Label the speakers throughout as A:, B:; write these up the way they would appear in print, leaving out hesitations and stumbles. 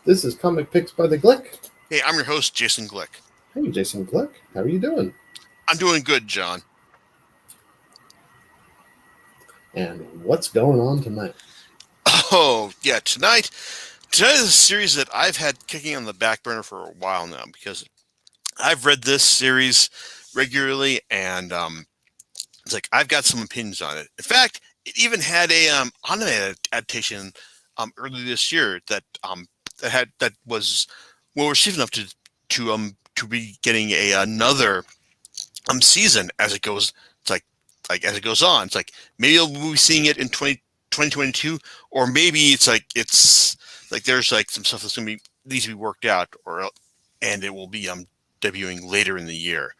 A: This is Comic Picks by the Glick.
B: Hey, I'm your host, Jason Glick.
A: Hey, Jason Glick. How are you doing?
B: I'm doing good, John.
A: And what's going on tonight?
B: Oh, yeah, tonight is a series that I've had kicking on the back burner for a while now because I've read this series regularly and it's like I've got some opinions on it. In fact, it even had a anime adaptation early this year that was well received enough to be getting another season as it goes. It's like as it goes on. It's like maybe we'll be seeing it in 2022, or maybe it's like there's like some stuff that's gonna be needs to be worked out, and it will be debuting later in the year.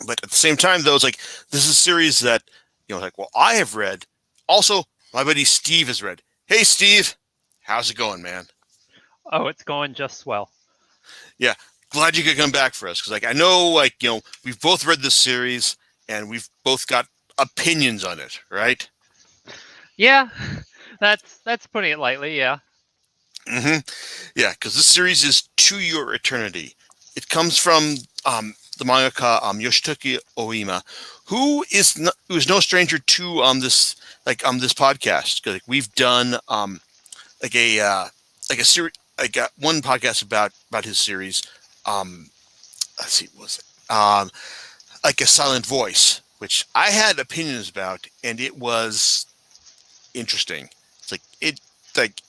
B: But at the same time, though, it's like this is a series that like well I have read. Also, my buddy Steve has read. Hey, Steve, how's it going, man?
C: Oh, it's going just swell.
B: Yeah, glad you could come back for us because I know we've both read this series and we've both got opinions on it, right?
C: Yeah, that's putting it lightly. Yeah.
B: Mm-hmm. Yeah, because this series is To Your Eternity. It comes from the mangaka Yoshitoki Oima, who is no stranger to this podcast. Because we've done like a like a series one podcast about his series. Let's see, what was it like a Silent Voice, which I had opinions about, and it was interesting. It's like it like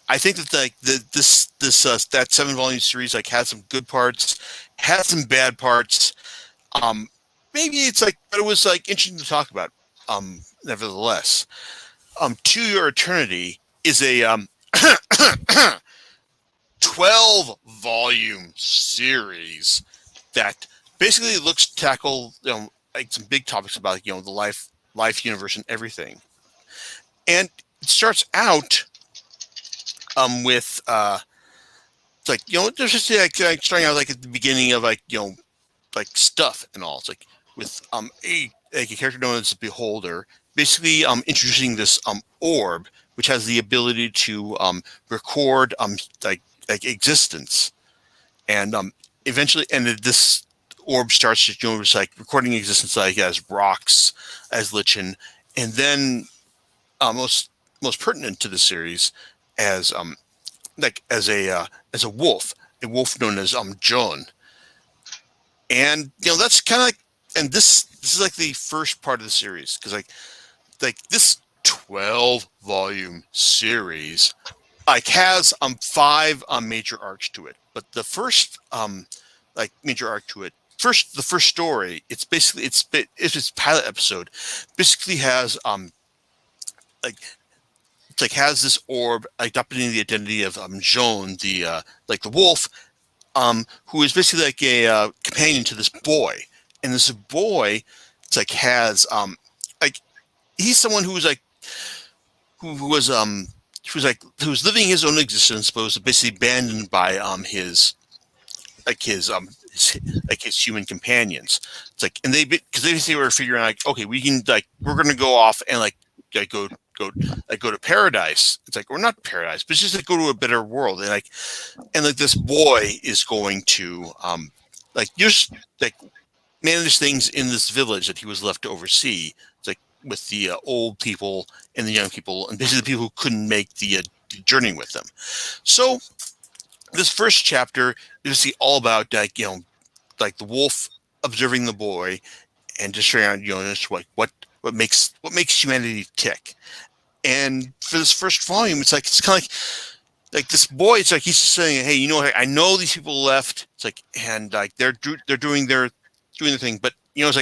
B: I think that that 7 volume series had some good parts, had some bad parts. Um, Maybe it's but it was interesting to talk about. Nevertheless, To Your Eternity is a 12 volume series that basically looks to tackle some big topics about the life, universe, and everything. And it starts out with it's there's just starting out at the beginning of stuff and all. It's with a character known as the Beholder, basically introducing this orb which has the ability to record existence, and eventually this orb starts to just recording existence as rocks, as lichen, and then most pertinent to the series as as a wolf known as John. And that's kind of and this is the first part of the series, because this 12 volume series has 5 major arcs to it. But the first major arc to it, the first story, it's basically it's its pilot episode, basically has has this orb adopting the identity of Joan, the wolf, who is basically a companion to this boy. And this boy has he's someone who was who was living his own existence, but was basically abandoned by his human companions. It's and they basically were figuring out okay, we can we're gonna go off and go to paradise. It's or not paradise, but it's just go to a better world. And this boy is going to just manage things in this village that he was left to oversee. It's with the old people and the young people, and basically the people who couldn't make the journey with them. So this first chapter is see all about the wolf observing the boy and just figuring out just what makes humanity tick. And for this first volume, it's kind of like this boy. It's he's just saying, hey, I know these people left. It's and they're doing their thing, but it's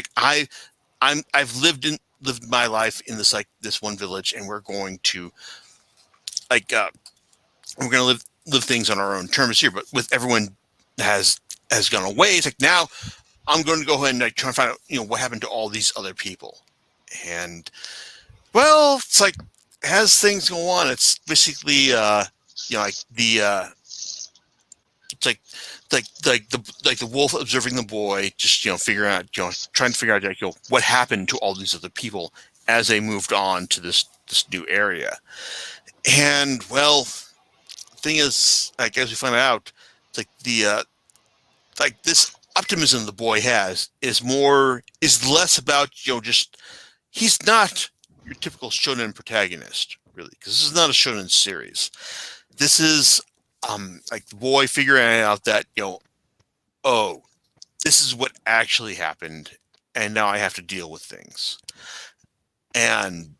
B: I've lived my life in this this one village, and we're going to live things on our own terms here. But with everyone has gone away, it's now I'm going to go ahead and try and find out what happened to all these other people. And well, it's as things go on, it's basically the it's the wolf observing the boy, just figuring out trying to figure out what happened to all these other people as they moved on to this new area. And well, thing is, like as we find out, it's like the like this optimism the boy has is less about just he's not your typical shonen protagonist really, because this is not a shonen series. This is like the boy figuring out that oh, this is what actually happened, and now I have to deal with things. And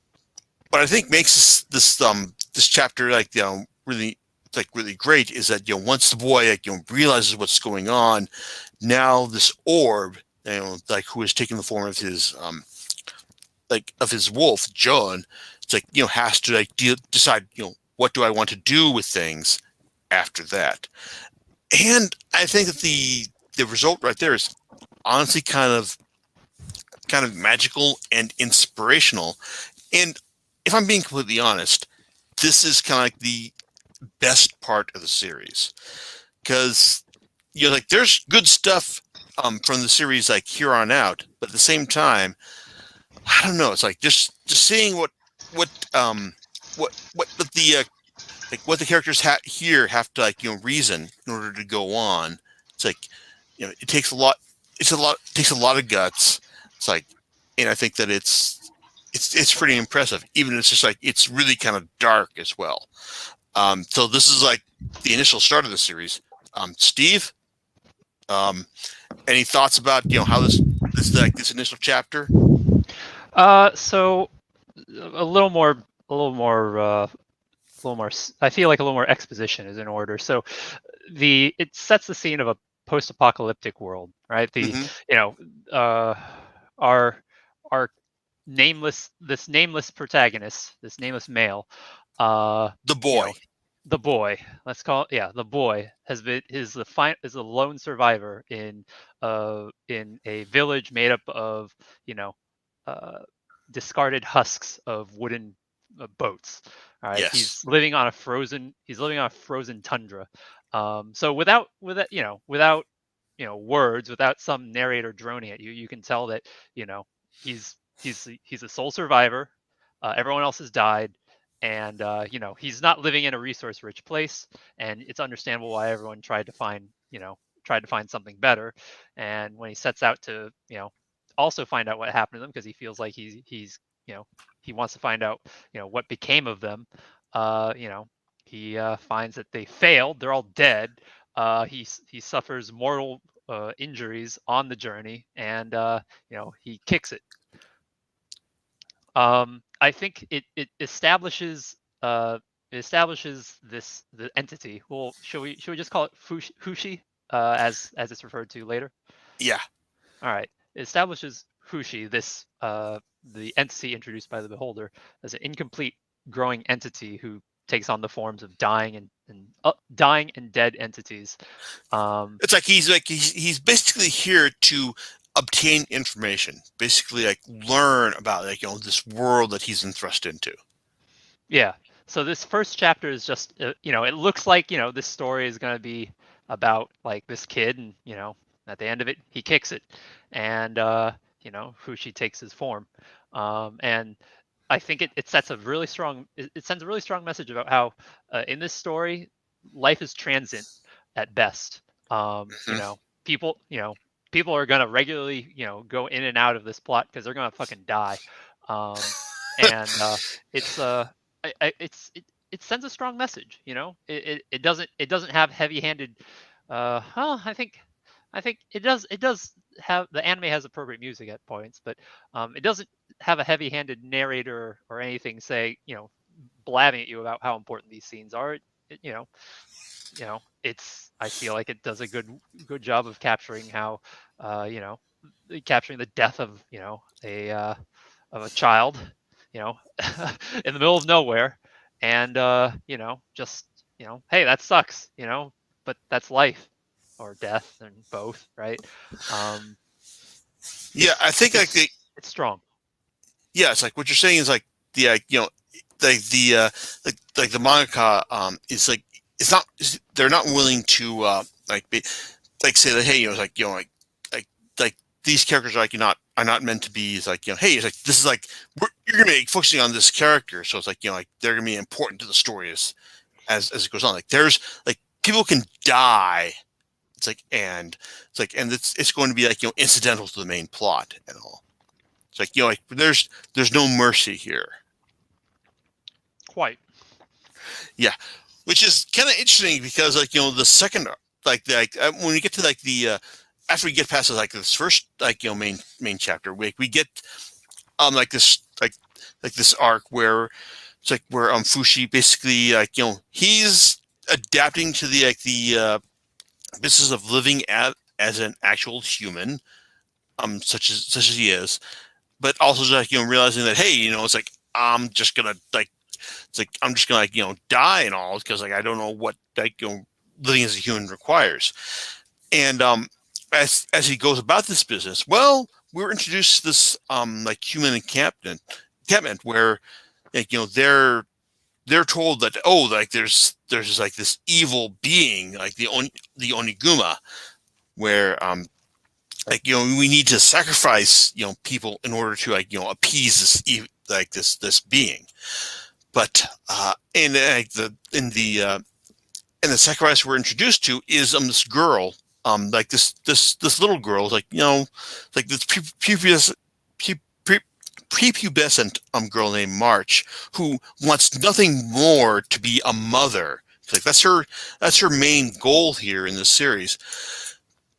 B: what I think makes this chapter really really great is that once the boy realizes what's going on, now this orb who has taken the form of his of his wolf John, it's has to decide what do I want to do with things after that. And I think that the result right there is honestly kind of magical and inspirational. And if I'm being completely honest, this is kind of like the best part of the series, because there's good stuff from the series here on out, but at the same time, I don't know, it's just seeing what the what the characters here have to reason in order to go on. It's it takes a lot. It takes a lot of guts. It's and I think that it's pretty impressive. Even it's just it's really kind of dark as well. So this is the initial start of the series. Steve, any thoughts about how this initial chapter?
C: So a little more. I feel like a little more exposition is in order. So it sets the scene of a post-apocalyptic world, right? Our nameless protagonist, this nameless male,
B: the boy.
C: The boy, let's call it, the boy is a lone survivor in a village made up of discarded husks of wooden boats. All right,
B: yes.
C: He's living on a frozen tundra. So without words, without some narrator droning at you, you can tell that he's a sole survivor. Everyone else has died, and he's not living in a resource-rich place, and it's understandable why everyone tried to find something better. And when he sets out to also find out what happened to them, because he feels like he wants to find out what became of them, he finds that they failed. They're all dead. He suffers mortal injuries on the journey, and he kicks it. I think it establishes the entity. Well, should we just call it Fushi as it's referred to later?
B: Yeah.
C: All right. It establishes Fushi, this the entity introduced by the Beholder, as an incomplete growing entity who takes on the forms of dying and dead entities.
B: It's he's basically here to obtain information, basically learn about this world that he's thrust into.
C: Yeah. So this first chapter is just it looks like this story is going to be about this kid, and at the end of it he kicks it, and Fushi takes his form, and I think it sets a really strong it sends a really strong message about how in this story life is transient at best. People are gonna regularly go in and out of this plot because they're gonna fucking die, and it sends a strong message. It doesn't have heavy-handed. I think it does have, the anime has appropriate music at points, but it doesn't have a heavy-handed narrator or anything blabbing at you about how important these scenes are. I feel like it does a good job of capturing how capturing the death of a child in the middle of nowhere, and just hey, that sucks, but that's life or death, and both, right?
B: Yeah, I think
C: it's strong.
B: Yeah, it's what you're saying is the the mangaka is it's not, they're not willing to say that, hey, these characters are are not meant to be hey, it's this is you're gonna be focusing on this character, so it's they're gonna be important to the story as it goes on. Like there's like people can die. It's like and it's going to be like incidental to the main plot and all. It's like like there's no mercy here.
C: Quite.
B: Yeah, which is kind of interesting because like the second when we get to like the after we get past like this first like main chapter, we get like this like this arc where it's like where Fushi basically like he's adapting to the like the business of living as an actual human, such as he is, but also just like realizing that hey it's like I'm just gonna like it's like I'm just gonna like die and all because like I don't know what like living as a human requires. And as he goes about this business, well, we're introduced to this like human encampment where like they're told that like there's like this evil being like the Oniguma where like we need to sacrifice people in order to like appease this being. But in the sacrifice we're introduced to is this girl, like this little girl, like like this prepubescent girl named March, who wants nothing more to be a mother. Like that's her main goal here in this series.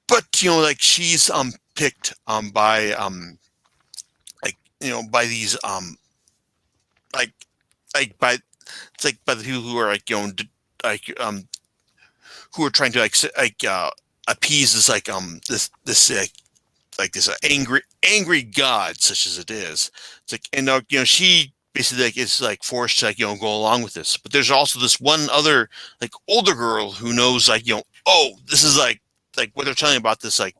B: But like she's picked by like by these like by it's like by the people who are like like who are trying to like appease this like this like this angry god such as it is. It's like and she basically like is like forced to like go along with this. But there's also this one other like older girl who knows like oh, this is like what they're telling about this like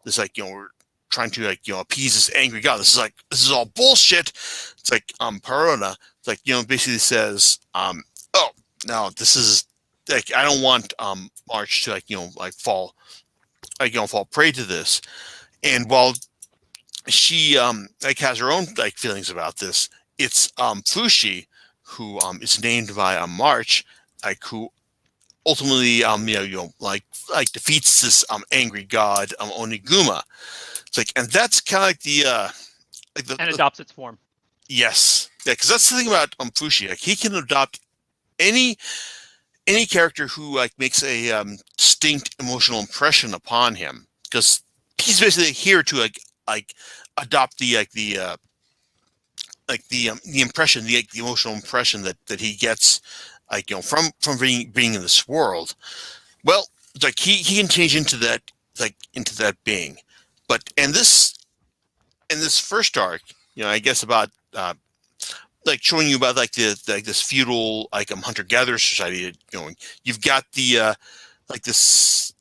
B: we're trying to like appease this angry god. This is all bullshit. It's like Perona. It's like basically says oh no, this is like I don't want March to like fall prey to this. And while she like has her own like feelings about this, it's Fushi who is named by March, like who ultimately like defeats this angry god Oniguma. It's like, and that's kind of like the
C: and adopts its form.
B: Yes, yeah, because that's the thing about Fushi. Like he can adopt any character who like makes a distinct emotional impression upon him, because he's basically here to like adopt the impression, the emotional impression that he gets like from being in this world. Well, it's like he can change into that being. But in this first arc, I guess about like showing you about like this feudal like hunter-gatherer society going. You've got the like this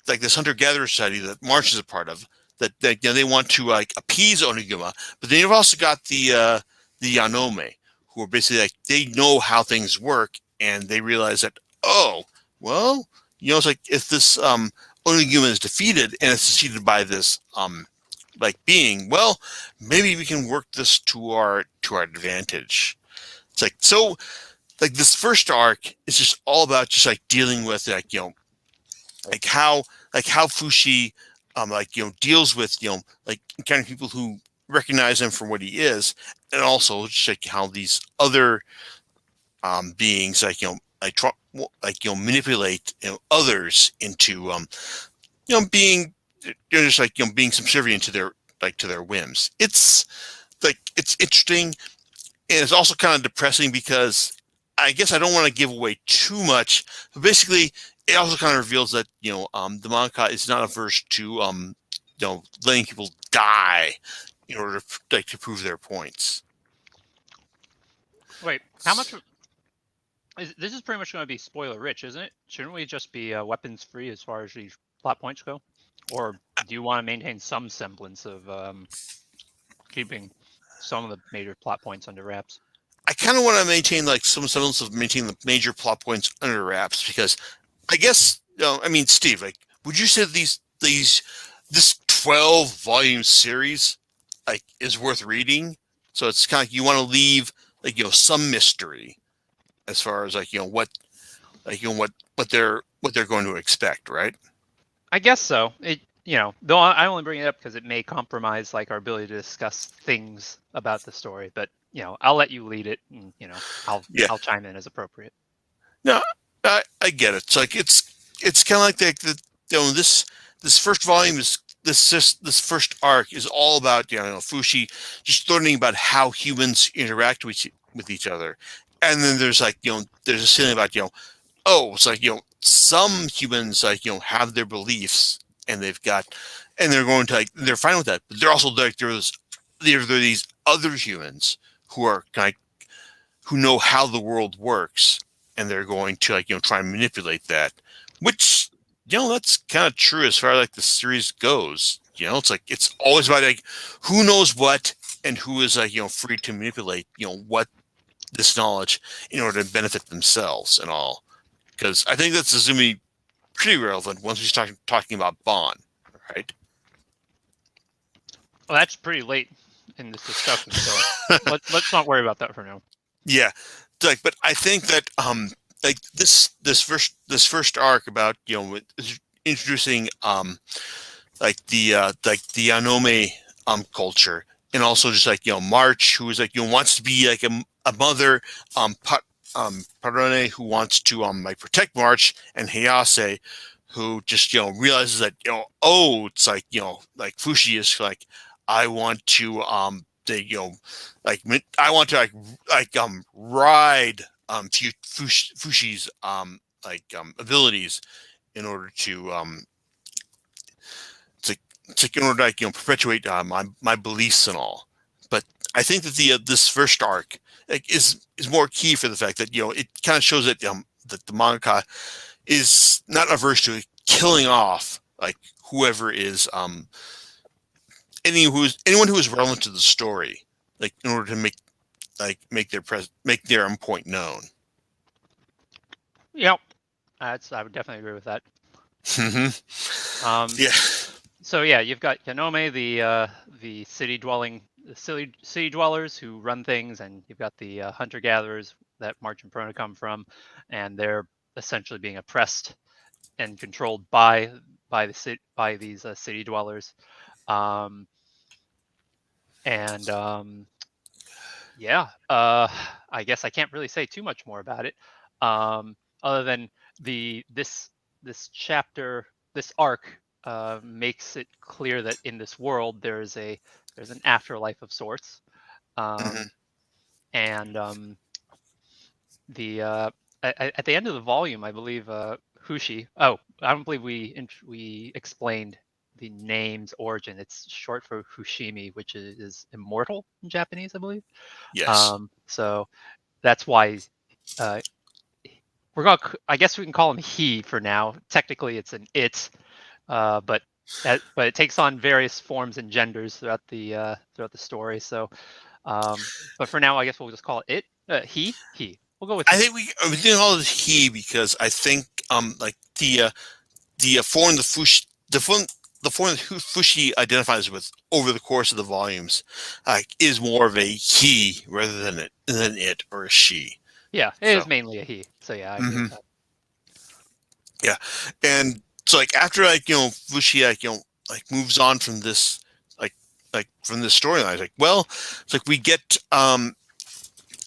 B: like this hunter-gatherer society that March is a part of, that they want to like appease Oniguma, but then you've also got the Yanome, who are basically like they know how things work, and they realize that well, it's like if this Oniguma is defeated and it's defeated by this like being, well, maybe we can work this to our advantage. It's like, so like this first arc is just all about just like dealing with like like how Fushi deals with like kind of people who recognize him for what he is, and also just like how these other beings like manipulate others into being just like being subservient to their whims. It's like it's interesting, and it's also kind of depressing because I guess I don't want to give away too much, but basically it also kind of reveals that the manga is not averse to letting people die in order to prove their points.
C: Wait, how much? This is pretty much going to be spoiler rich, isn't it? Shouldn't we just be weapons free as far as these plot points go? Or do you want to maintain some semblance of keeping some of the major plot points under wraps?
B: I kind of want to maintain like some semblance of maintaining the major plot points under wraps, because I guess I mean, Steve, like, would you say this 12-volume series like is worth reading? So it's kind of like you want to leave like some mystery. as far as like what they're going to expect, right?
C: I guess so. Though I only bring it up because it may compromise like our ability to discuss things about the story. But I'll let you lead it, and
B: Yeah.
C: I'll chime in as appropriate.
B: No, I get it. It's like it's kind of like this first volume is this first arc is all about Fushi just learning about how humans interact with each other, and then there's like there's a feeling about it's like some humans like have their beliefs and they're going to they're fine with that, but they're also like there are these other humans who are who know how the world works, and they're going to try and manipulate that, which that's kind of true as far as like the series goes. It's like it's always about like who knows what and who is like free to manipulate what this knowledge in order to benefit themselves and all. Because I think that's going to be pretty relevant once we start talking about Bond, right?
C: Well, that's pretty late in this discussion, so let's not worry about that for now.
B: Yeah, but I think that like this first arc about introducing like the Yanome culture, and also just like March, who is like wants to be like a mother, Parone, who wants to like protect March, and Hayase, who just realizes that it's like like Fushi is like I want to like I want to ride Fushi's abilities in order to in order to perpetuate my beliefs and all. But I think that this first arc is more key for the fact that it kind of shows that that the mangaka is not averse to killing off like whoever is anyone who is relevant to the story, like in order to make their own point known.
C: Yep, I would definitely agree with that.
B: Yeah.
C: So yeah, you've got Yanome, the city dwellers who run things, and you've got the hunter gatherers that March and Perona come from, and they're essentially being oppressed and controlled by these city dwellers. Yeah, I guess I can't really say too much more about it, other than this chapter, this arc, makes it clear that in this world there's an afterlife of sorts, and at the end of the volume, I believe Hushi. Oh, I don't believe we explained the name's origin. It's short for Hushimi, which is immortal in Japanese, I believe.
B: Yes.
C: So that's why I guess we can call him he for now. Technically, it's an it, but it takes on various forms and genders throughout the story. So, but for now, I guess we'll just call it he. We'll go with.
B: I think we can call it he because I think like the form the form that Fushi identifies with over the course of the volumes is more of a he rather than it or a she.
C: Yeah, it is mainly a he. So yeah, I agree with that.
B: Yeah, and so like after Fushi like moves on from this like from this storyline, like it's like we get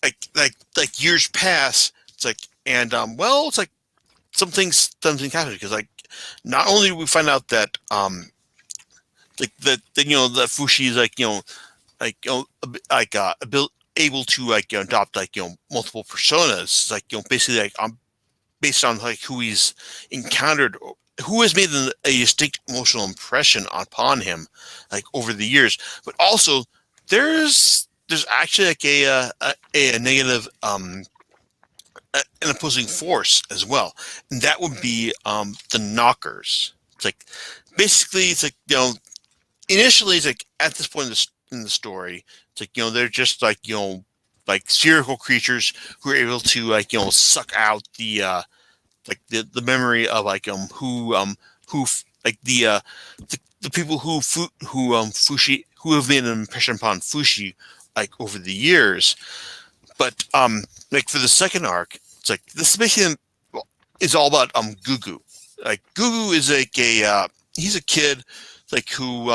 B: like years pass. It's like and it's like something happened because like not only do we find out that like that that Fushi is able to like adopt like multiple personas, like basically like based on like who he's encountered, who has made a distinct emotional impression upon him like over the years. But also there's actually like a negative an opposing force as well, and that would be the knockers. It's like basically it's like initially it's like at this point in the story it's like they're just like like spherical creatures who are able to like suck out the like the memory of like who like the people who Fushi who have made an impression upon Fushi like over the years. But like for the second arc, it's like this is basically is all about Gugu. Like Gugu is like he's a kid like who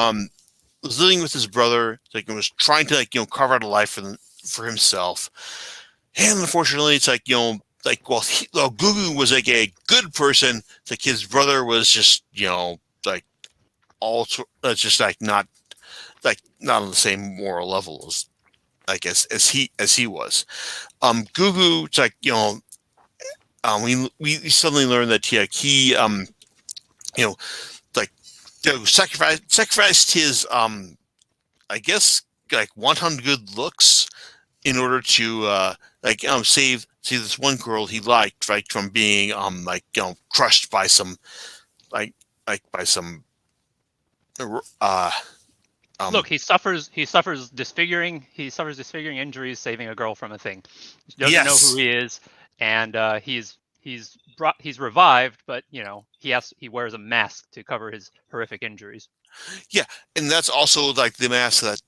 B: was living with his brother, like and was trying to like carve out a life for himself. And unfortunately, it's like like well Gugu was like a good person. Like his brother was just like also just like not on the same moral level as like as he was. Gugu, it's like we suddenly learned that he like sacrificed his I guess like 100 good looks in order to save this one girl he liked, right, from being crushed by some by some
C: Look, he suffers disfiguring injuries saving a girl from a thing. He doesn't know who he is, and he's revived, but he wears a mask to cover his horrific injuries.
B: Yeah, and that's also like the mask that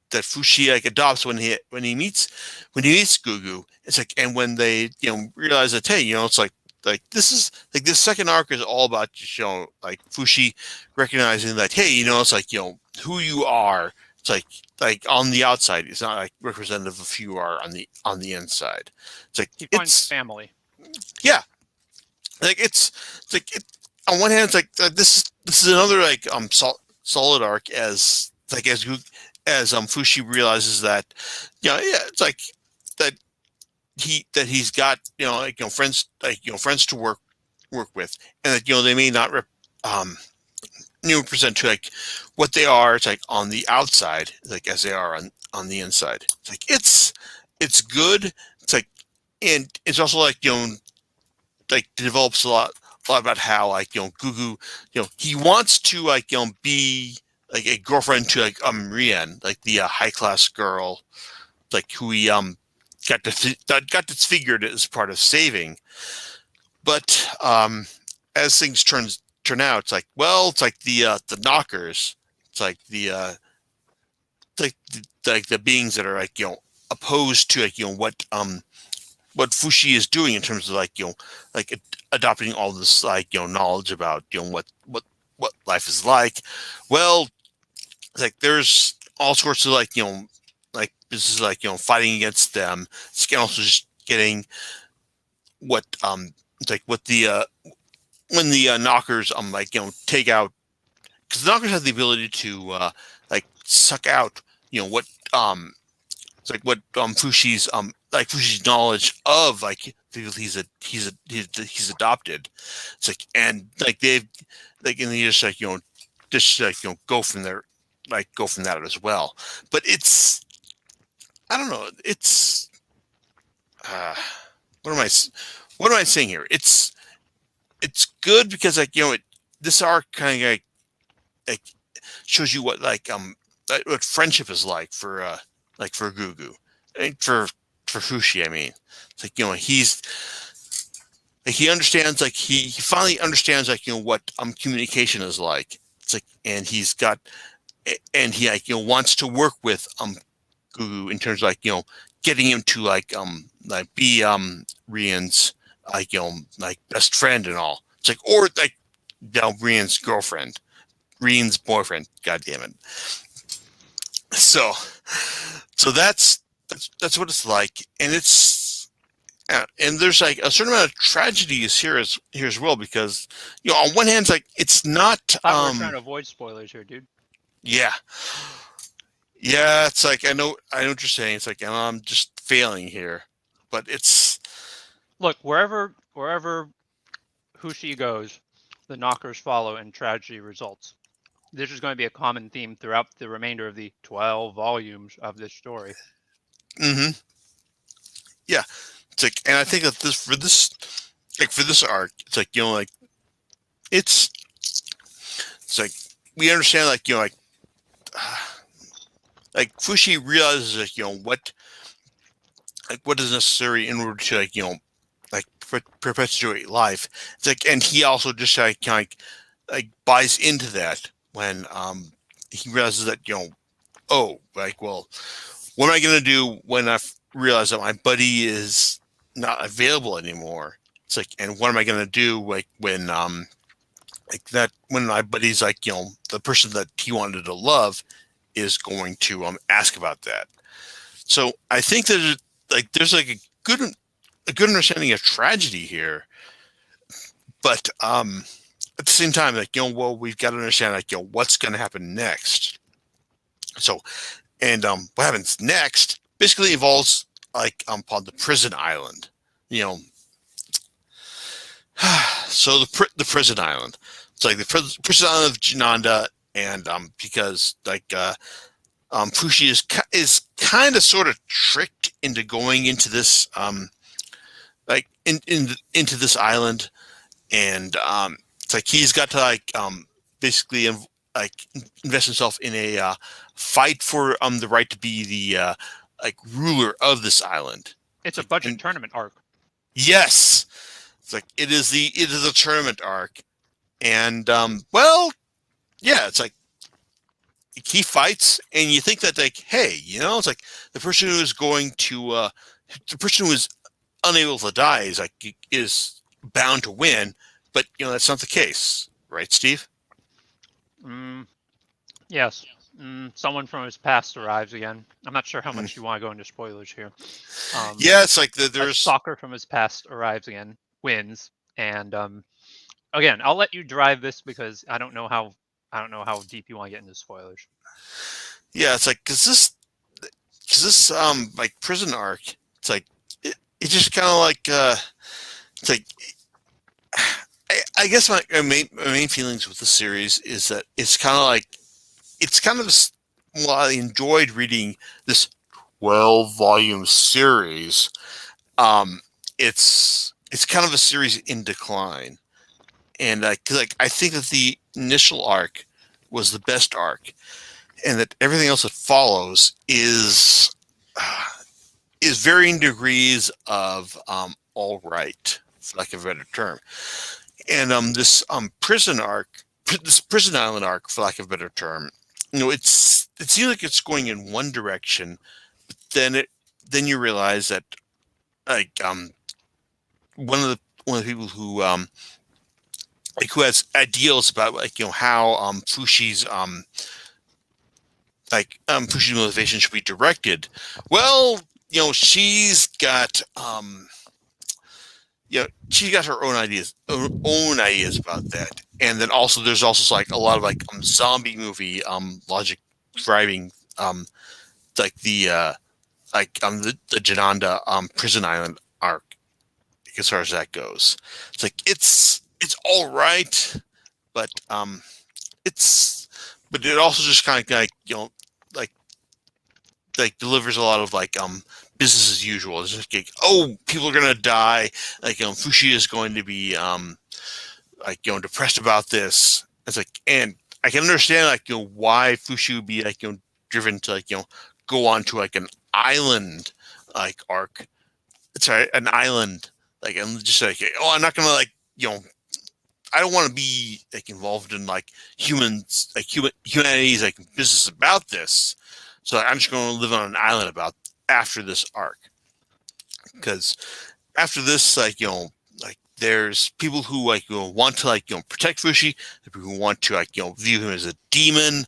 B: that Fushi like adopts when he meets Gugu. It's like, and when they realize that, hey, it's like this is like this second arc is all about like Fushi recognizing that, hey, it's like who you are. It's like on the outside, it's not like representative of who you are on the inside. It's like
C: he finds family.
B: Yeah, like it's like on one hand, it's like this is another like solid arc as Fushi realizes that it's like that he's got friends friends to work with, and that they may not represent to like what they are. It's like on the outside, like as they are on the inside. It's like it's good. It's like, and it's also like like develops a lot about how like Gugu he wants to like be like a girlfriend to like Rien, like the high class girl, like who he got disfigured as part of saving. But as things turn out, it's like, well, it's like the knockers, it's like the like the beings that are like opposed to like what Fushi is doing in terms of like like adopting all this like knowledge about what life is like. Well, like there's all sorts of like like this is like fighting against them. It's also just getting what it's like what the when the knockers like take out, because the knockers have the ability to like suck out what it's like what Fushi's like Fushi's knowledge of like he's adopted. It's like, and like they've like, and they just like just like go from there, like go from that as well. But it's, I don't know, it's what am I saying here? It's good because like this arc kind of like shows you what like what friendship is like for Gugu, and for Fushi. I mean, it's like he's like he understands, like he finally understands like what communication is like. It's like, and he's got, and he like wants to work with Gugu in terms of like getting him to like be Rian's like like best friend and all. It's like, or like Rian's girlfriend, Rian's boyfriend. God damn it. So that's what it's like, and it's and there's like a certain amount of tragedies here as well, because on one hand, it's like it's not.
C: We're trying to avoid spoilers here, dude.
B: Yeah, it's like I know what you're saying. It's like I'm just failing here, but it's,
C: look, wherever Fushi goes, the knockers follow, and tragedy results. This is going to be a common theme throughout the remainder of the 12 volumes of this story.
B: Mm-hmm. Yeah, it's like, and I think that for this arc, it's like like it's like we understand like like Fushi realizes like what is necessary in order to like perpetuate life. It's like, and he also just like kind of like buys into that when he realizes that oh, like, well, what am I gonna do when I realize that my buddy is not available anymore. It's like, and what am I going to do like when my buddy's like, the person that he wanted to love is going to ask about that. So I think that there's like a good understanding of tragedy here, but at the same time, like, well, we've got to understand like, what's going to happen next. So, and what happens next basically involves like called the prison island. So the prison island. It's like the prison island of Jananda, and because like Fushi is kind of sort of tricked into going into this like into this island, and it's like he's got to like basically like invest himself in a fight for the right to be the like ruler of this island.
C: It's a budget tournament arc.
B: Yes, it's like it is a tournament arc, and well, yeah, it's like he fights, and you think that like, hey, it's like the person who is going to the person who is unable to die is bound to win, but that's not the case, right, Steve?
C: Yes. Someone from his past arrives again. I'm not sure how much you want to go into spoilers here.
B: Yeah, it's like there's
C: a stalker from his past arrives again, wins, and again, I'll let you drive this because I don't know how deep you want to get into spoilers.
B: Yeah, it's like because this like prison arc, it's like it just kind of like it's like I guess my main feelings with the series is that it's kind of well, I enjoyed reading this 12-volume series. It's kind of a series in decline, and I think that the initial arc was the best arc, and that everything else that follows is varying degrees of all right, for lack of a better term. And this prison island arc, for lack of a better term, it seems like it's going in one direction, but then you realize that like one of the people who like who has ideals about like how Fushi's Fushi's motivation should be directed. Well, she's got she got her own ideas about that, and then also there's also like a lot of like zombie movie logic driving like the Jananda prison island arc as far as that goes. It's like it's all right, but it also just kind of like delivers a lot of like business as usual. It's just like, oh, people are gonna die. Like Fushi is going to be like depressed about this. It's like, and I can understand like why Fushi would be like driven to like go on to like an island like arc. Sorry, an island like, I'm just like, oh, I'm not gonna like I don't want to be like involved in like humanity's like business about this. So I'm just going to live on an island after this arc, because after this, like like there's people who like want to like protect Fushi, people who want to like view him as a demon,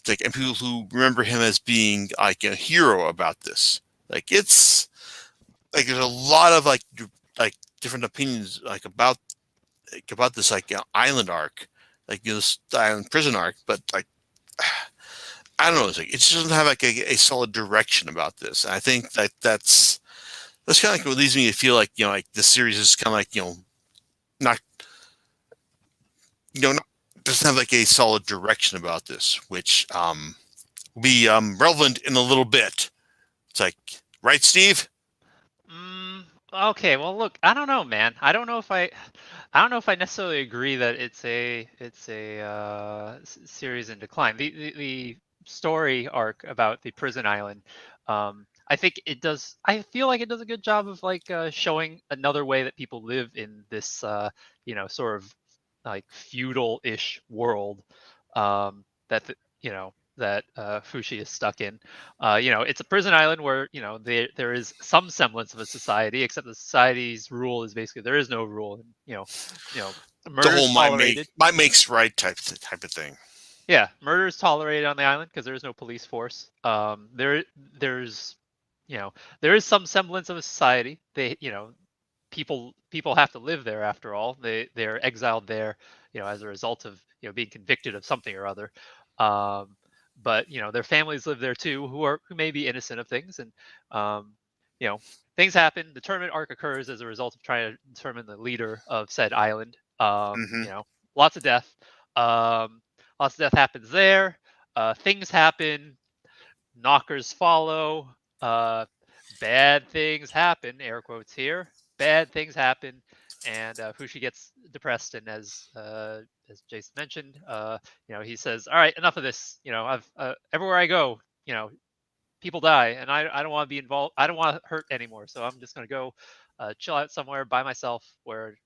B: like, and people who remember him as being like a hero about this. Like it's like there's a lot of like different opinions like about this like island arc, like this island prison arc, but like I don't know. It's like it just doesn't have like a solid direction about this. And I think that's kind of like what leads me to feel like like this series is kind of like not doesn't have like a solid direction about this, which will be relevant in a little bit. It's like, right, Steve?
C: Okay, well, look, I don't know, man. I don't know if I necessarily agree that it's a series in decline. The story arc about the prison island, I think it does. I feel like it does a good job of like showing another way that people live in this sort of like feudal-ish world. That that Fushi is stuck in. It's a prison island where there is some semblance of a society, except the society's rule is basically there is no rule, and
B: The
C: murder is
B: whole
C: tolerated.
B: might makes right type of thing.
C: Yeah, murder is tolerated on the island because there is no police force. There's there is some semblance of a society. People have to live there after all. They're exiled there, as a result of being convicted of something or other. Um, but their families live there too, who may be innocent of things, and um, you know things happen. The tournament arc occurs as a result of trying to determine the leader of said island.
B: Mm-hmm.
C: Lots of death. Lots of death happens there. Things happen. Knockers follow. Bad things happen. Air quotes here. Bad things happen, and Fushi gets depressed. And as Jason mentioned, he says, "All right, enough of this. I've everywhere I go, people die, and I don't want to be involved. I don't want to hurt anymore. So I'm just gonna go chill out somewhere by myself where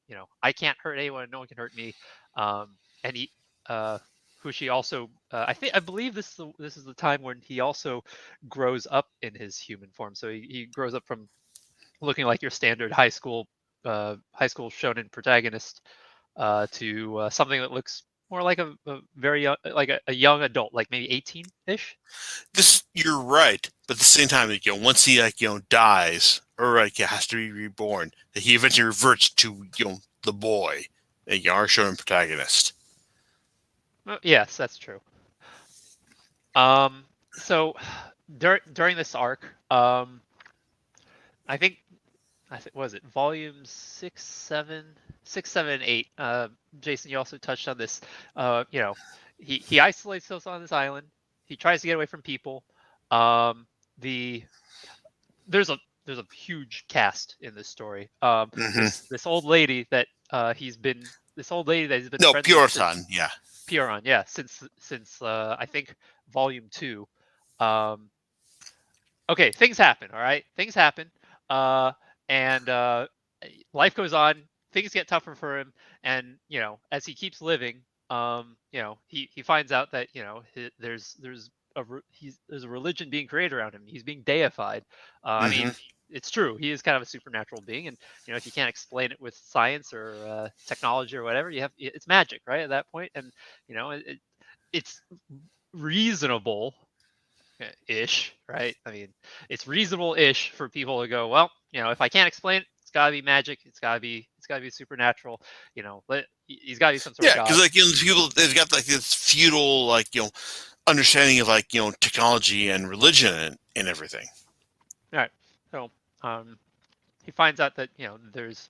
C: I can't hurt anyone, and no one can hurt me." And he Fushi also, I believe this is the time when he also grows up in his human form. So he grows up from looking like your standard high school shonen protagonist to something that looks more like a very young, like a young adult, like maybe 18-ish.
B: You're right, but at the same time, once he dies or has to be reborn, that he eventually reverts to the boy, our shonen protagonist.
C: Well, yes, that's true. So during this arc, I think was it volume 6, 7, 6, 7, 8. Jason, you also touched on this. He isolates himself on this island. He tries to get away from people. There's a huge cast in this story. This old lady that he's been friends with
B: Pure-san, yeah.
C: Pure-on, yeah, since I think volume 2. Okay, things happen. All right, things happen, and life goes on. Things get tougher for him, and as he keeps living, he finds out that there's a religion being created around him. He's being deified. I mean, it's true. He is kind of a supernatural being, and if you can't explain it with science or technology or whatever, it's magic, right? At that point, and it's reasonable ish, right? I mean, it's reasonable ish for people to go, well, if I can't explain it, it's gotta be magic. It's gotta be supernatural. He's gotta be some sort of god.
B: Because people, they've got this feudal understanding of technology and religion and everything.
C: All right. So he finds out that there's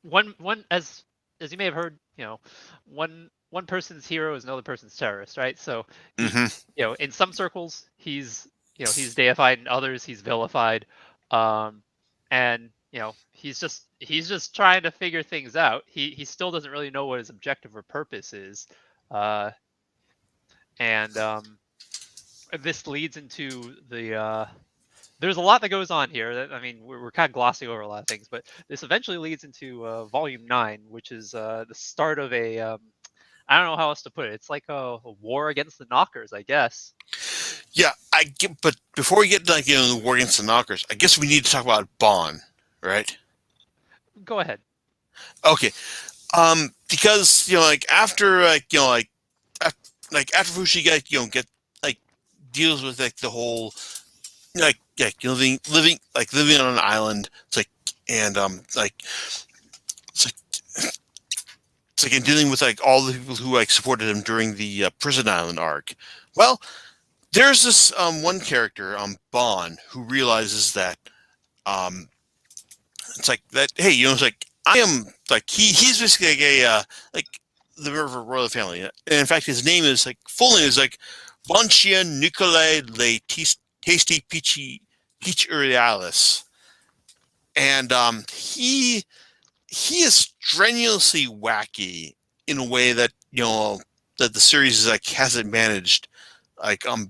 C: one as you may have heard, one person's hero is another person's terrorist, right? So in some circles he's deified, in others he's vilified, and he's just trying to figure things out. He still doesn't really know what his objective or purpose is, and this leads into the there's a lot that goes on here. I mean, we're kind of glossing over a lot of things, but this eventually leads into volume 9, which is the start of a I don't know how else to put it. It's like a war against the Knockers, I guess.
B: Yeah, but before we get to the war against the Knockers, I guess we need to talk about Bon, right?
C: Go ahead.
B: Okay, because after after Fushi deals with the whole living on an island. It's and dealing with all the people who supported him during the prison island arc. Well, there's this one character, Bon, who realizes that it's that. Hey, I am he's basically the member of a royal family. And in fact, his name is full name is Bonchien Nicolai Le Tasty Peach Urialis, and he is strenuously wacky in a way that that the series hasn't managed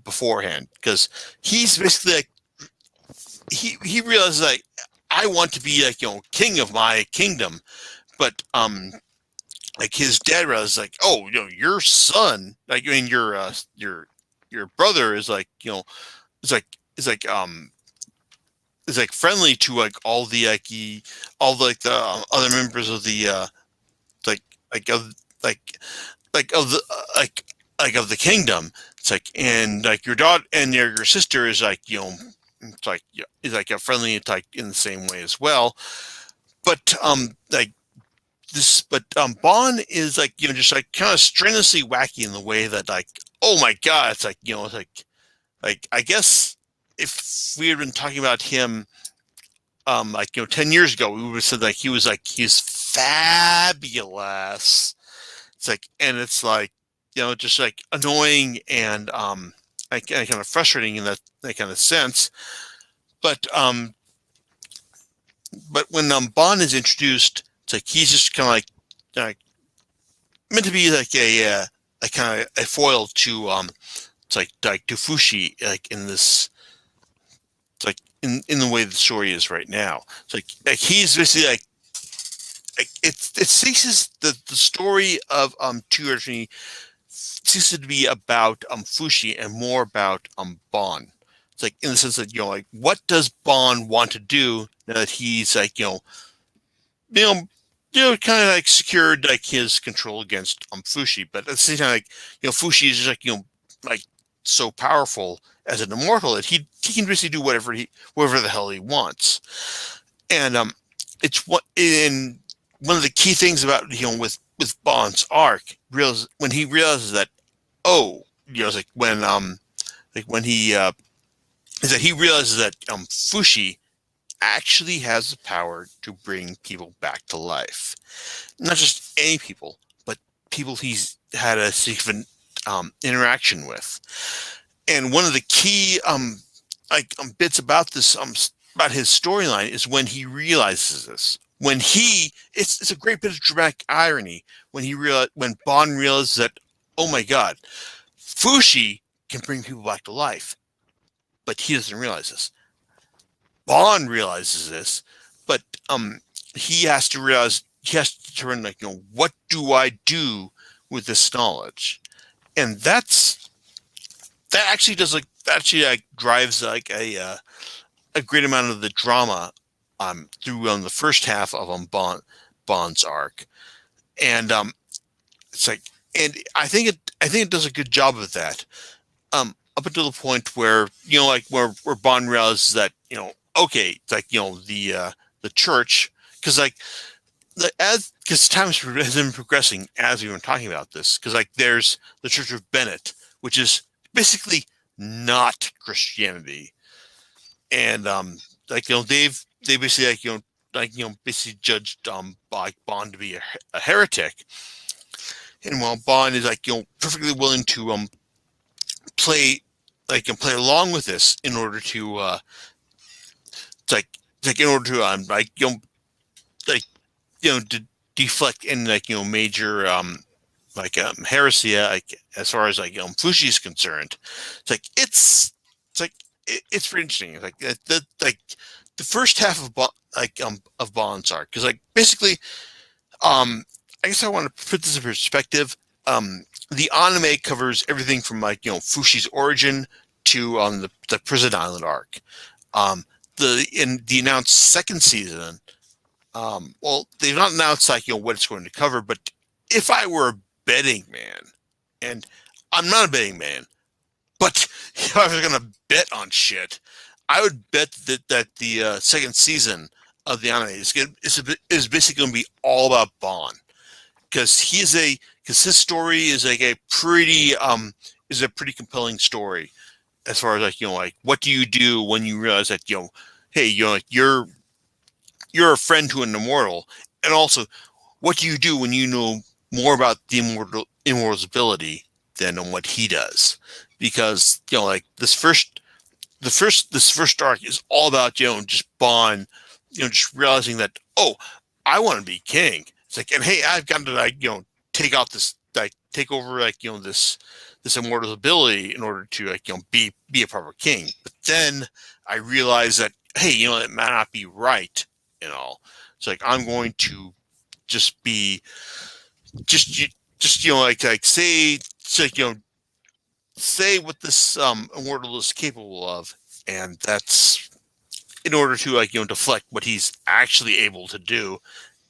B: beforehand, because he's basically he realizes I want to be king of my kingdom, but his dad was oh your son your your brother is like, is like is like friendly to like all the the other members of the like like of like of the of the kingdom. It's like, and like your daughter and your sister is like, it's like, is like a friendly, it's like in the same way as well. But like this, but Bond is like, just like kind of strenuously wacky in the way that like, oh my god, it's like, it's like I guess if we had been talking about him like 10 years ago, we would have said like he's fabulous. It's like, and it's like, just like annoying and like kind of frustrating in that kind of sense. But when Bond is introduced, it's like he's just kind of like meant to be like a kind of a foil to it's like to Fushi, like in this, it's like in the way the story is right now. It's like he's basically like it ceases the story of Two Eternity ceases to be about Fushi and more about Bond. It's like in the sense that like what does Bond want to do now that he's like kind of like secured like his control against Fushi, but at the same time like Fushi is just like like so powerful as an immortal that he can basically do whatever the hell he wants. And it's what in one of the key things about with Bond's arc when he realizes that it's like when he is that he realizes that Fushi actually has the power to bring people back to life, not just any people, but people he's had a significant interaction with. And one of the key bits about this about his storyline is when he realizes this. When it's a great bit of dramatic irony when when Bond realizes that, oh my god, Fushi can bring people back to life, but he doesn't realize this. Bond realizes this, but he has to determine like, what do I do with this knowledge? And that actually drives like a great amount of the drama through the first half of Bond's arc. And it's like, and I think it does a good job of that. Up until the point where like where Bond realizes that okay, it's like the church, because like because time has been progressing as we've been talking about this, because like there's the Church of Bennett, which is basically not Christianity, and like they basically basically judged Bond to be a heretic, and while Bond is like perfectly willing to play along with this in order to to deflect in like major heresy as far as like Fushi is concerned. It's pretty interesting. It's like the first half of Bond's arc, because like basically I guess I want to put this in perspective. The anime covers everything from like Fushi's origin to the prison island arc. In the announced second season, well, they've not announced like what it's going to cover, but if I were a betting man, and I'm not a betting man, but if I was going to bet on shit, I would bet that the second season of the anime is basically going to be all about Bond, because his story is like a pretty compelling story as far as like what do you do when you realize that hey you're a friend to an immortal, and also what do you do when you know more about the immortal's ability than on what he does, because like this first arc is all about just Bond just realizing that, oh, I want to be king. It's like, and hey, I've got to like take over like this immortal ability in order to like be a proper king. But then I realized that, hey, it might not be right and all. It's like I'm going to just be like say it's like say what this immortal is capable of, and that's in order to deflect what he's actually able to do,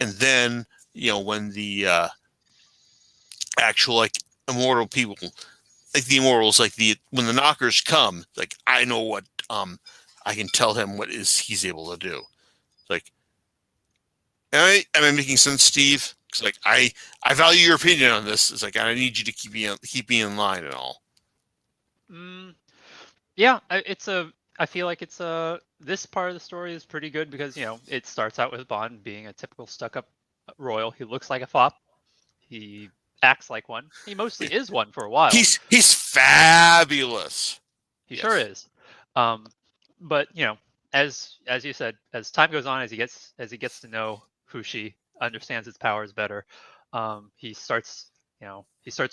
B: and then when the actual immortal people, like the immortals, like the when the knockers come, like I know what I can tell him what is he's able to do. Like, am I making sense, Steve? Because like I value your opinion on this. It's like I need you to keep me in line and all.
C: Yeah, I feel like it's a this part of the story is pretty good because it starts out with Bond being a typical stuck-up royal. He looks like a fop. He acts like one. He mostly is one for a while.
B: He's fabulous.
C: He sure is. But as you said, as time goes on, as he gets to know Fushi, understands its powers better, he starts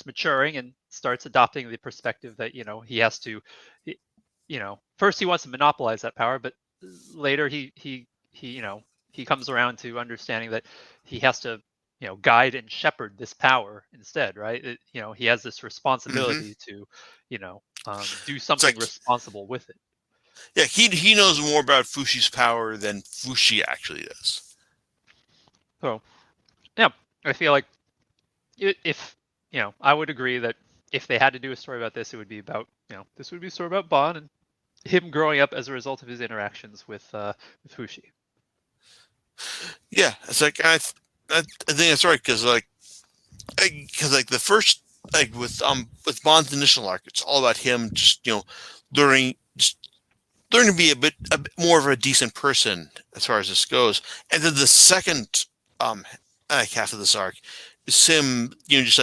C: maturing and starts adopting the perspective that he has to, first he wants to monopolize that power, but later he comes around to understanding that he has to guide and shepherd this power instead, right? He has this responsibility to do something responsible with it.
B: Yeah, he knows more about Fushi's power than Fushi actually does.
C: So, yeah, I feel like if I would agree that if they had to do a story about this, it would be about this would be a story about Bond and him growing up as a result of his interactions with Fushi.
B: Yeah, it's like I think that's right because the first with Bond's initial arc, it's all about him just learning to be a bit more of a decent person as far as this goes, and then the second half of this arc is him just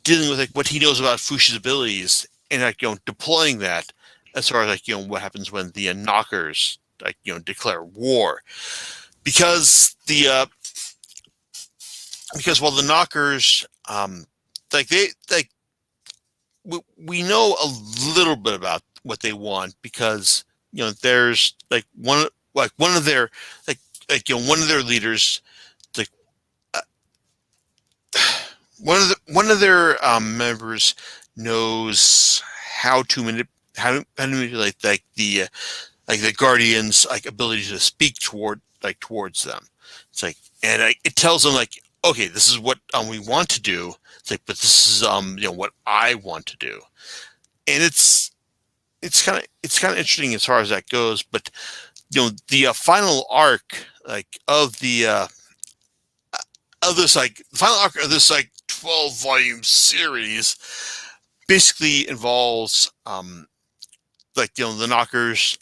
B: dealing with what he knows about Fushi's abilities and deploying that as far as what happens when the knockers declare war, because while the knockers we know a little bit about what they want, because there's one of their one of their leaders, one of their members knows how to manipulate the Guardians' ability to speak towards them. It's it tells them okay, this is what we want to do. It's but this is what I want to do, and it's kind of interesting as far as that goes. But the final arc of the final arc of this 12-volume series basically involves the knockers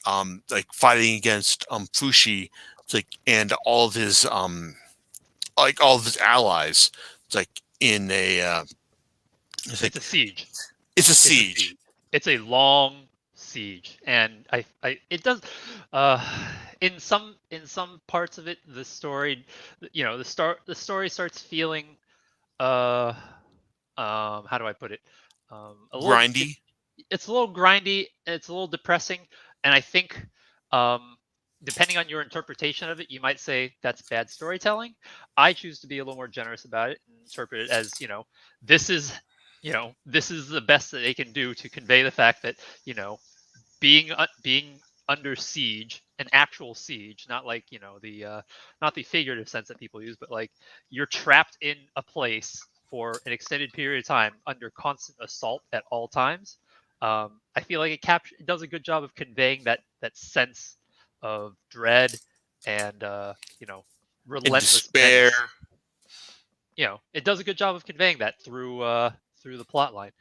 B: fighting against Fushi, and all of his all of his allies. It's in a
C: it's a siege.
B: It's a siege.
C: It's a long siege, and it does in some parts of it, the story the story starts feeling how do I put it,
B: grindy.
C: It's a little grindy, it's a little depressing, and I think depending on your interpretation of it, you might say that's bad storytelling. I choose to be a little more generous about it and interpret it as this is the best that they can do to convey the fact that being under siege, an actual siege, not not the figurative sense that people use, but you're trapped in a place for an extended period of time under constant assault at all times. I feel like it does a good job of conveying that sense of dread and relentless
B: despair.
C: It does a good job of conveying that through the plot line.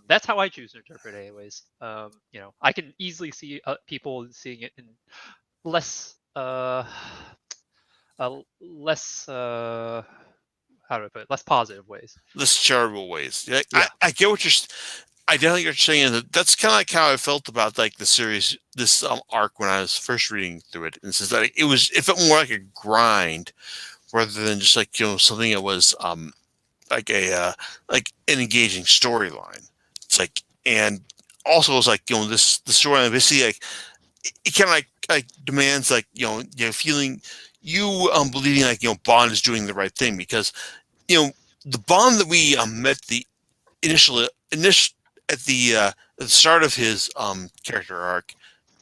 C: That's how I choose to interpret it anyways. I can easily see people seeing it in less how do I put it? Less positive ways.
B: Less charitable ways. Yeah. I get what you're. I definitely get what you're saying. That's kind of how I felt about the series, this arc when I was first reading through it. And it's just it felt more like a grind rather than just something that was an engaging storyline. It's and also it's the storyline basically it kind of demands feeling believing Bond is doing the right thing, because the Bond that we met at the start of his character arc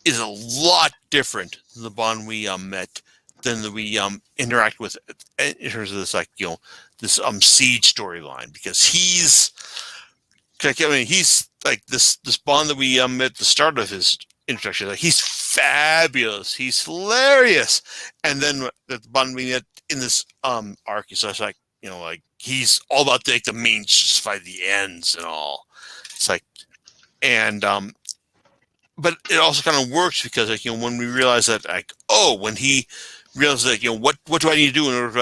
B: is a lot different than the Bond we met than we interact with in terms of this this siege storyline, because he's like this Bond that we met at the start of his introduction. Like, he's fabulous, he's hilarious, and then the Bond we met in this arc is just like, like, he's all about the means justify the ends and all. It's like, and but it also kind of works because, like, when we realize that, like, when he realizes that, what do I need to do in order to,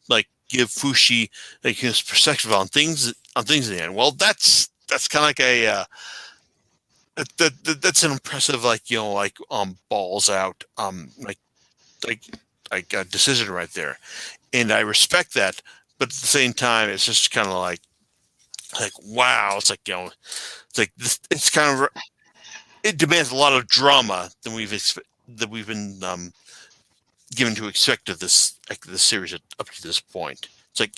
B: like, give Fushi, like, his perspective on things in the end. Well, that's kind of like a that's an impressive, like, balls out like a decision right there, and I respect that. But at the same time, it's just kind of like wow, it's like, it's like this, it's kind of, it demands a lot of drama than we've been given to expect of this, like, this series up to this point. It's like,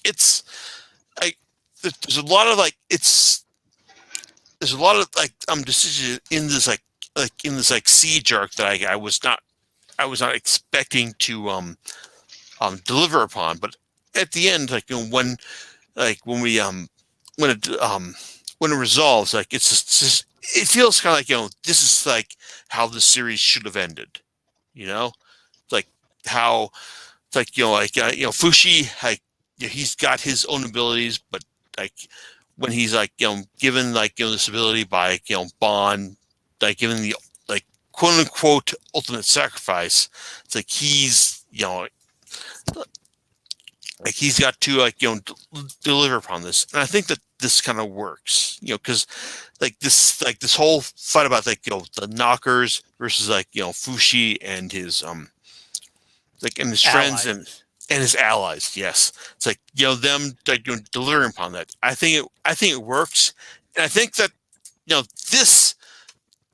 B: there's a lot of decisions in this in this siege arc that I was not expecting to deliver upon. But at the end, when it resolves, like, it's just it feels kind of like, this is like how the series should have ended, like how it's like, Fushi, like, he's got his own abilities, but, like, when he's, like, given, like, this ability by, Bond, like, given the, like, quote unquote ultimate sacrifice, it's like he's, like, he's got to, like, deliver upon this. And I think that this kind of works, because, like, this whole fight about, like, the knockers versus, like, Fushi and his like, and his friends and his allies. Yes, it's like, them, like, delivering upon that. I think it works, and I think that, this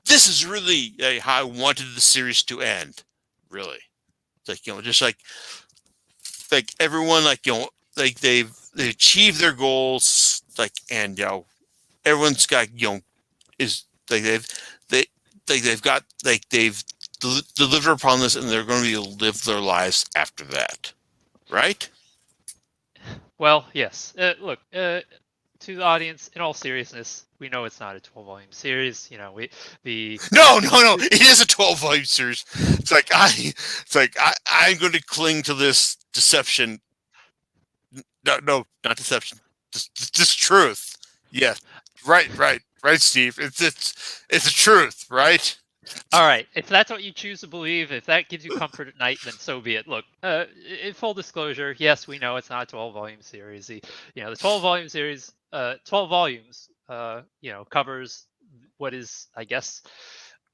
B: is really, how I wanted the series to end. Really, it's like, just like everyone, like, like, they've achieved their goals, like, and everyone's got, is like they've got, like, they've deliver upon this, and they're going to live their lives after that, right?
C: Well, yes. Look, to the audience, in all seriousness, we know it's not a 12-volume series. No,
B: it is a 12-volume series. It's like I'm going to cling to this deception. No, not deception. Just truth. Yeah, right, Steve. It's a truth, right?
C: All right. If that's what you choose to believe, if that gives you comfort at night, then so be it. Look, in full disclosure, yes, we know it's not a 12-volume series. The 12-volume series, 12 volumes, covers what is, I guess,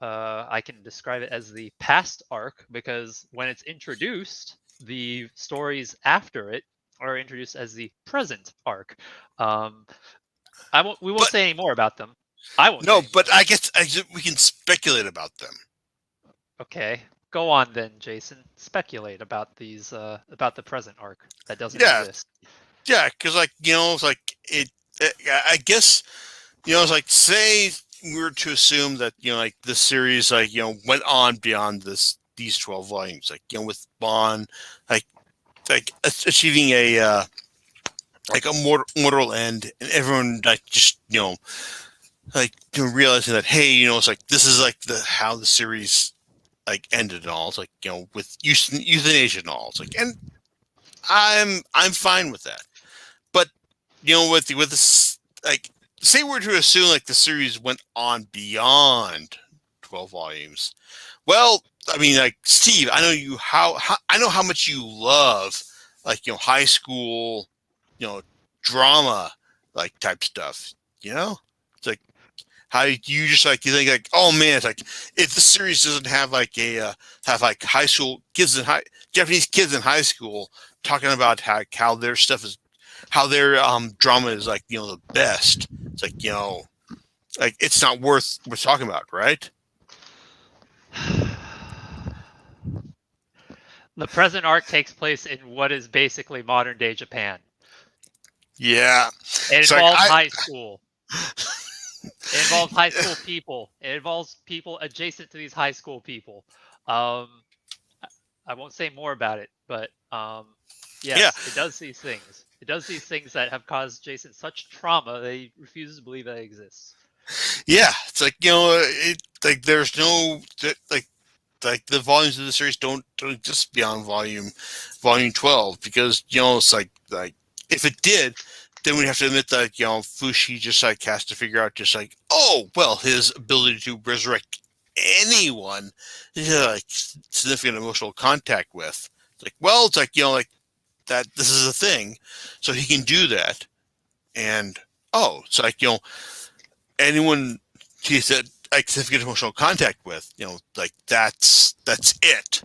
C: I can describe it as the past arc, because when it's introduced, the stories after it are introduced as the present arc. We won't say any more about them. I won't.
B: No, but I guess we can speculate about them.
C: Okay, go on then, Jason. Speculate about these, about the present arc that doesn't exist.
B: Yeah, because, like, it's like I guess, it's like, say we were to assume that, like, the series, like, went on beyond these 12 volumes, like, with Bond, like achieving a like a mortal end, and everyone, like, just, like, realizing that, hey, it's like, this is like how the series, like, ended and all. It's like, with euthanasia and all. It's like, and I'm fine with that. But, with this, like, say we're to assume, like, the series went on beyond 12 volumes. Well, I mean, like, Steve, I know I know how much you love, like, high school, drama, like, type stuff. It's like, how you just, like, you think, like, oh man, it's like, if the series doesn't have, like, have, like, high school kids Japanese kids in high school talking about how their stuff is, how their drama is, like, the best. It's like, like, it's not worth talking about, right?
C: The present arc takes place in what is basically modern day Japan.
B: Yeah.
C: It
B: So, like,
C: involves high school. It involves high school people. It involves people adjacent to these high school people. I I won't say more about it, but
B: Yeah.
C: yes, it does these things. It does these things that have caused Jason such trauma that he refuses to believe that it exists.
B: Yeah. It's like, like there's no, like the volumes of the series don't exist beyond volume 12, because it's like if it did, then we'd have to admit that Fushi just like has to figure out, just like, oh well, his ability to resurrect anyone like significant emotional contact with, it's like, well, it's like, like that, this is a thing, so he can do that. And oh, it's like, anyone he said like significant emotional contact with, like that's it.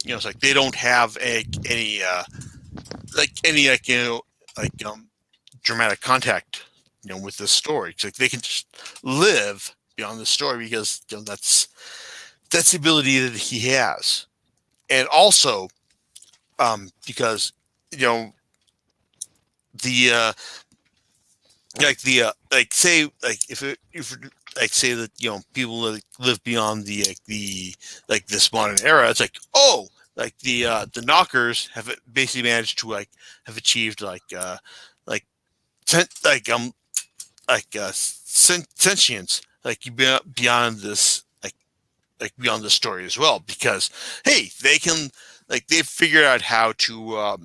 B: It's like they don't have any like dramatic contact, with this story. It's like they can just live beyond the story, because that's the ability that he has. And also because the like say like if like say that people that live beyond the this modern era, it's like, oh, like the knockers have basically managed to like have achieved like sentience, like beyond this, like beyond the story as well, because hey, they can, like, they've figured out how to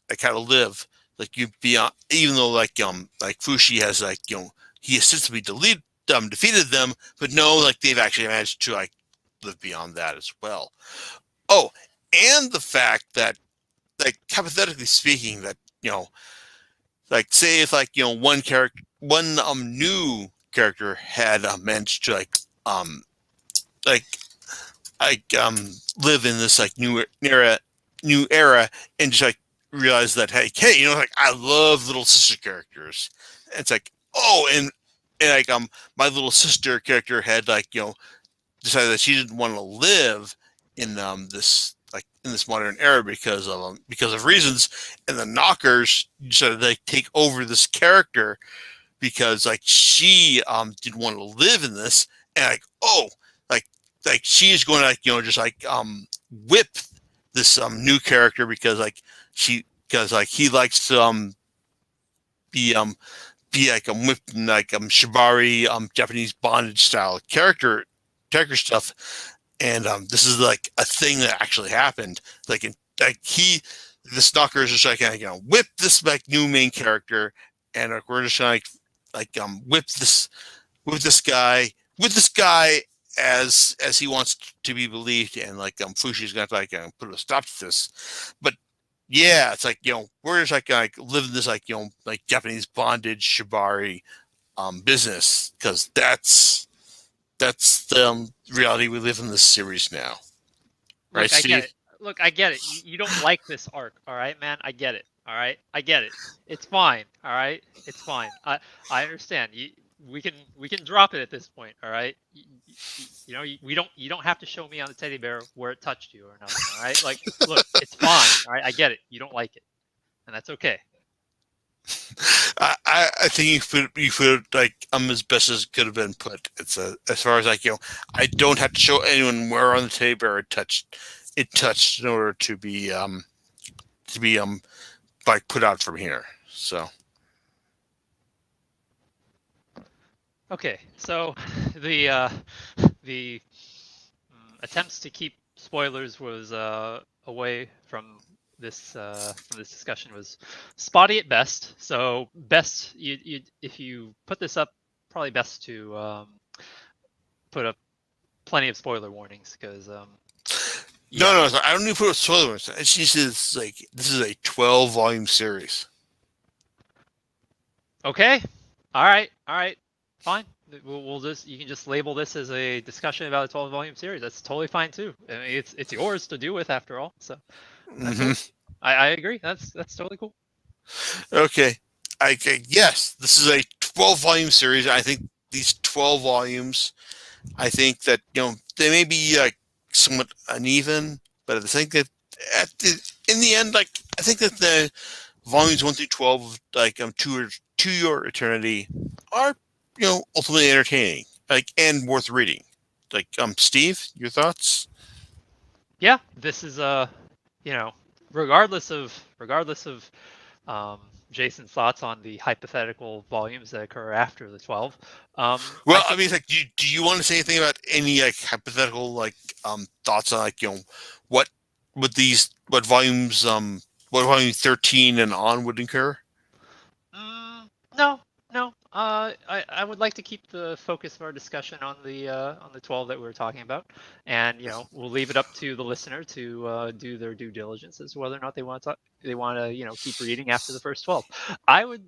B: like how to live, like you beyond, even though like Fushi has like he ostensibly defeated them, but no, like they've actually managed to like live beyond that as well. Oh, and the fact that, like, hypothetically speaking, that like say if like one new character had managed to like live in this like new era and just like realize that, hey, like, I love little sister characters. And it's like, oh, and like my little sister character had like decided that she didn't want to live in this like in this modern era because of reasons, and the knockers decided to like take over this character because like she didn't want to live in this, and like, oh, like she is going to like just like whip this new character because like he likes to be like whipping like shibari Japanese bondage style character stuff. And this is like a thing that actually happened, like this knocker is just like whip this like new main character, and like we're just like whip this guy as he wants to be believed, and like Fushi's gonna have to like put a stop to this. But yeah, it's like we're just like living this like like Japanese bondage shibari business, because that's the reality we live in this series now, right,
C: Look, I
B: Steve?
C: get it. Look, I get it. You don't like this arc, all right, man. I get it. All right, I get it. It's fine. All right, it's fine. I understand. We can drop it at this point. All right. You don't have to show me on the teddy bear where it touched you or nothing. All right. Like, look, it's fine. All right, I get it. You don't like it, and that's okay.
B: I think you put like as best as could have been put. It's as far as like I don't have to show anyone where on the teddy bear it touched in order to be like put out from here. So
C: Okay, so the attempts to keep spoilers was away from this discussion was spotty at best. So best you if you put this up, probably best to put up plenty of spoiler warnings, because yeah.
B: No, I don't need to put a spoiler warning. She says like this is a 12-volume series.
C: Okay, all right, fine. We'll just, you can just label this as a discussion about a 12-volume series. That's totally fine too. I mean, it's yours to do with after all. So cool. I agree. That's totally cool.
B: Okay. Yes, this is a 12-volume series. I think these 12 volumes, I think that they may be like somewhat uneven, but I think that in the end, like I think that volumes 1 through 12, like to your eternity, are ultimately entertaining, like and worth reading. Like Steve, your thoughts?
C: Yeah, this is regardless of um, Jason's thoughts on the hypothetical volumes that occur after the 12. I
B: Well, I
C: think
B: mean, it's like, do you want to say anything about any like hypothetical like thoughts on like what what volumes what volume 13 and on would incur?
C: no, no. I would like to keep the focus of our discussion on the 12 that we were talking about, and we'll leave it up to the listener to do their due diligence as to whether or not they want to keep reading after the first 12. I would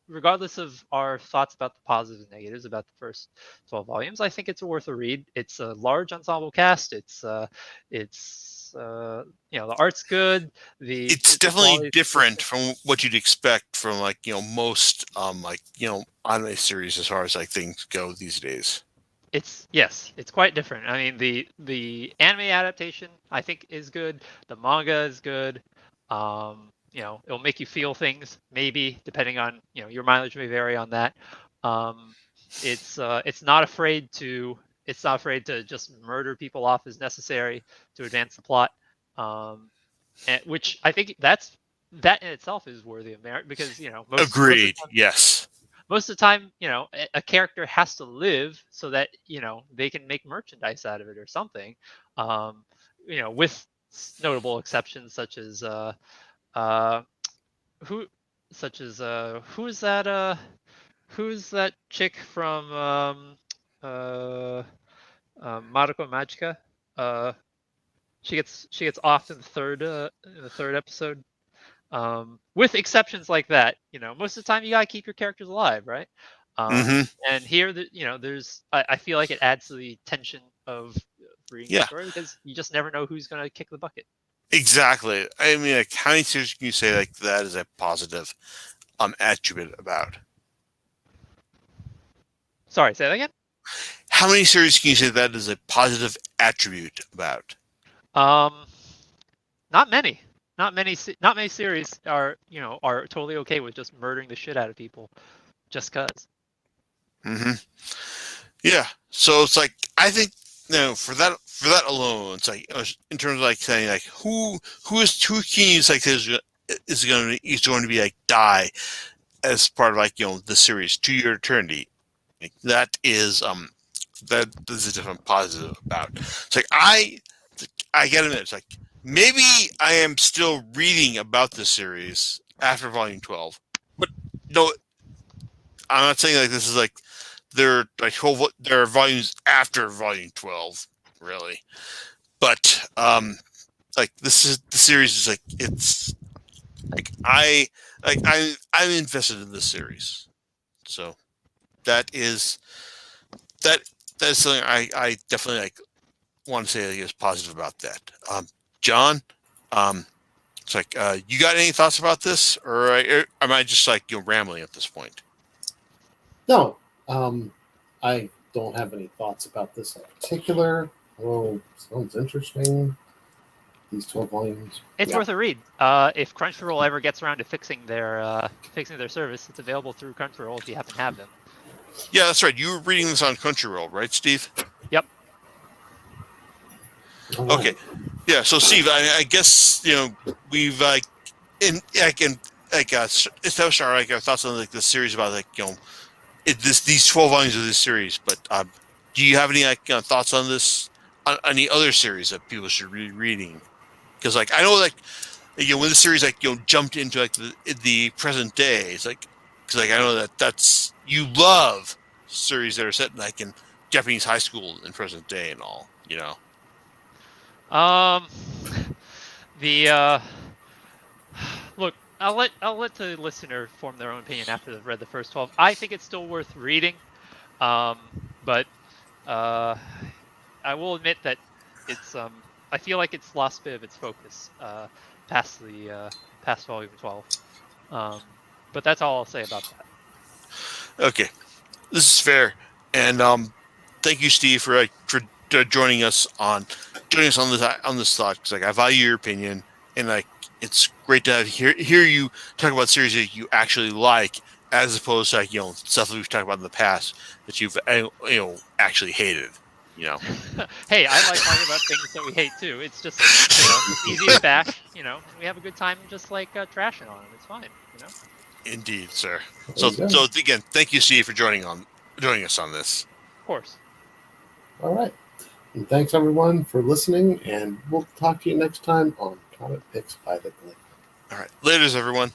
C: regardless of our thoughts about the positives and negatives about the first 12 volumes, I think it's worth a read. It's a large ensemble cast. It's the art's good.
B: It's
C: The
B: definitely
C: quality is
B: different
C: consistent.
B: from what you'd expect from like most like anime series as far as like things go these days.
C: It's quite different. I mean, the anime adaptation I think is good. The manga is good. It'll make you feel things maybe depending on your mileage may vary on that. Um, it's not afraid to just murder people off as necessary to advance the plot. Which I think that in itself is worthy of merit because most of
B: Agreed.
C: the time
B: Yes.
C: a character has to live so that they can make merchandise out of it or something. With notable exceptions such as uh, who, who's that chick from uh, Madoka Magica? Uh, she gets off in the third episode. With exceptions like that, most of the time you gotta keep your characters alive, right? Um,
B: Mm-hmm.
C: and here, there's I feel like it adds to the tension of reading the
B: Yeah.
C: story because you just never know who's gonna kick the bucket.
B: Exactly. I mean, like, how many series can you say like that is a positive attribute about?
C: Sorry, say that again.
B: How many series can you say that is a positive attribute about?
C: Um, Not many. Not many series are totally okay with just murdering the shit out of people just cause.
B: Mm-hmm. Yeah. So it's like I think for that alone, it's like in terms of like saying like who can use like is going to be like die as part of like the series to your eternity. Like, that is a different positive about. It's like I gotta admit, it's like maybe I am still reading about this series after volume 12, but no, I'm not saying like this is like there are volumes after volume 12, really, but like this is the series is like it's like I'm invested in this series, so that is that that is something I definitely like want to say is positive about that. John, um, it's like you got any thoughts about this, or am I just like rambling at this point?
A: No, I don't have any thoughts about this in particular. Oh, sounds interesting. These 12 volumes.
C: It's
A: Yeah.
C: worth a read. If Crunchyroll ever gets around to fixing their service, it's available through Crunchyroll if you happen to have them.
B: Yeah, that's right. You were reading this on Crunchyroll, right, Steve?
C: Yep.
A: All
B: Okay.
A: right.
B: Yeah. So, Steve, I guess we've established our like our thoughts on like the series about like these 12 volumes of this series. But do you have any like thoughts on this on any other series that people should be reading? Because like I know like when the series like jumped into like the present day, it's like because like I know that's you love series that are set in like in Japanese high school in present day and all.
C: Um, the Look, I'll let the listener form their own opinion after they've read the first 12. I think it's still worth reading, but uh, I will admit that I feel like it's lost a bit of its focus past volume 12. Um, but that's all I'll say about that.
B: Okay, this is fair, and thank you, Steve, for joining us on this thought. Because like I value your opinion, and like it's great to hear you talk about series that you actually like, as opposed to, like, stuff that we've talked about in the past that you've actually hated.
C: Hey, I like talking about things that we hate too. It's just, it's easy to bash, and we have a good time just like trashing on them. It's fine.
B: Indeed, sir.
A: There you go.
B: Again, thank you, Steve, for joining us on this.
C: Of course.
A: All right. And thanks, everyone, for listening. And we'll talk to you next time on Comic Picks by the Glick.
B: All right. Laters, everyone.